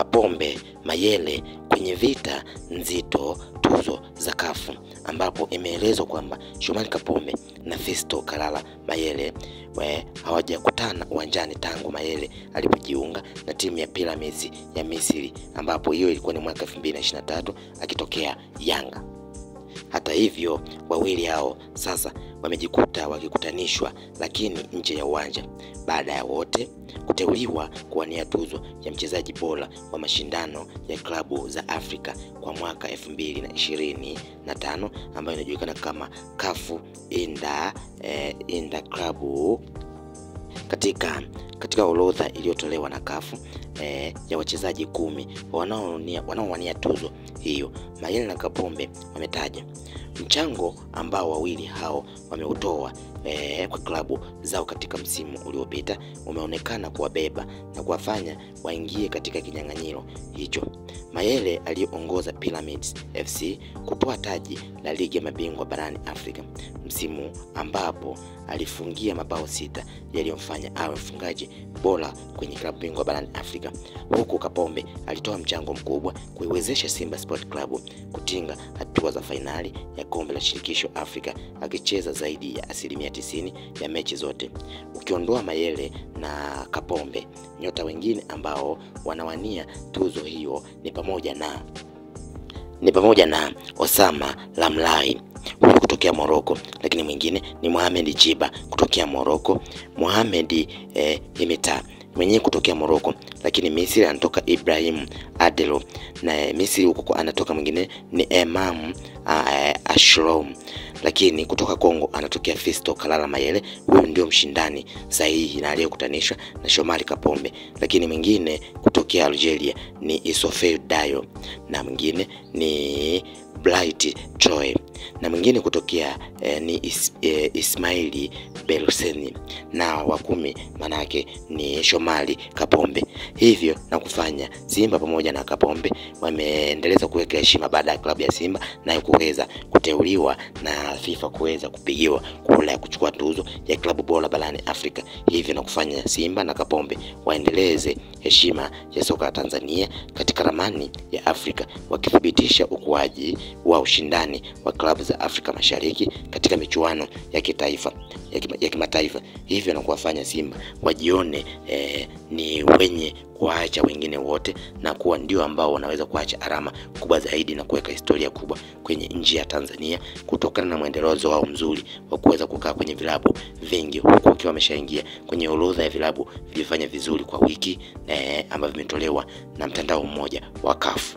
Kapombe Mayele kwenye vita nzito tuzo za CAF, ambapo imeelezwa kwamba Shomari Kapombe na Fiston Kalala Mayele hawajakutana uwanjani tangu Mayele alipojiunga na timu ya Pyramids ya Misri, ambapo hiyo ilikuwa ni mwaka 2023 akitokea Yanga. Hata hivyo, wawili hao sasa wamejikuta wakikutanishwa lakini nje ya uwanja baada ya wote kuteuliwa kuwania tuzo ya mchezaji bora wa mashindano ya klabu za Afrika kwa mwaka 2025 ambayo inajulikana kama CAF Inter Club. Katika orodha iliyotolewa na CAF ya wachezaji 10 wanaowania tuzo hiyo, Mayele na Kapombe wametaja mchango ambao wawili hao wameutoa kwa klabu zao katika msimu uliopita umeonekana kuwabeba na kuwafanya waingie katika kinyang'anyiro hicho. Mayele aliongoza Pyramids FC kutoa taji la ligi ya mabingwa barani Afrika msimu ambapo alifungia mabao 6 yaliyomfanya awe mfungaji bora kwenye klabu bingwa barani Afrika, huku Kapombe alitoa mchango mkubwa kuiwezesha Simba Sport Club kutinga hatua za fainali ya kombe la shirikisho Afrika akicheza zaidi ya 90% ya mechi zote. Ukiondoa Mayele na Kapombe, nyota wengine ambao wanawania tuzo hiyo ni pamoja na Osama Lamlai kutokea Morocco, lakini mwingine ni Mohamed Jiba kutokea Morocco, Mohamed Himeta mwenyewe kutokea Morocco, lakini Misri anatoka Ibrahim Adelo, na Misri huko anatoka mwingine ni Imam Ashrom, lakini kutoka Kongo anatokea Fiston Kalala Mayele. Huyu ndio mshindani sahihi na aliyekutanishwa na Shomari Kapombe, lakini mwingine kutokea Algeria ni Issoufou Dayo, na mwingine ni Bright Troy, na mwingine kutokea ni Ismaili Beloseni, na wa 10 manake ni Shomari Kapombe. Hivyo na kufanya Simba pamoja na Kapombe wameendeleza kuweka heshima baada ya klabu ya Simba na kuweza kuteuliwa na FIFA kuweza kupigiwa kura ya kuchukua tuzo ya klabu bora barani Afrika. Hivyo na kufanya Simba na Kapombe waendeleze heshima ya soka la Tanzania katika ramani ya Afrika, wakithibitisha ukuaji wa ushindani wa klabu za Afrika Mashariki katika michuano ya kitaifa ya kimataifa. Hivyo na kuwafanya Simba wajione ni wenye kuacha wengine wote na kuwa ndio ambao wanaweza kuacha alama kubwa zaidi na kuweka historia kubwa kwenye nchi ya Tanzania kutokana na mwendelezo wao mzuri wa kuweza kukaa kwenye vilabu vingi, huku wakiwa wameshaingia kwenye orodha ya vilabu vilivyofanya vizuri kwa wiki ambavyo vimetolewa na mtandao mmoja wa CAF.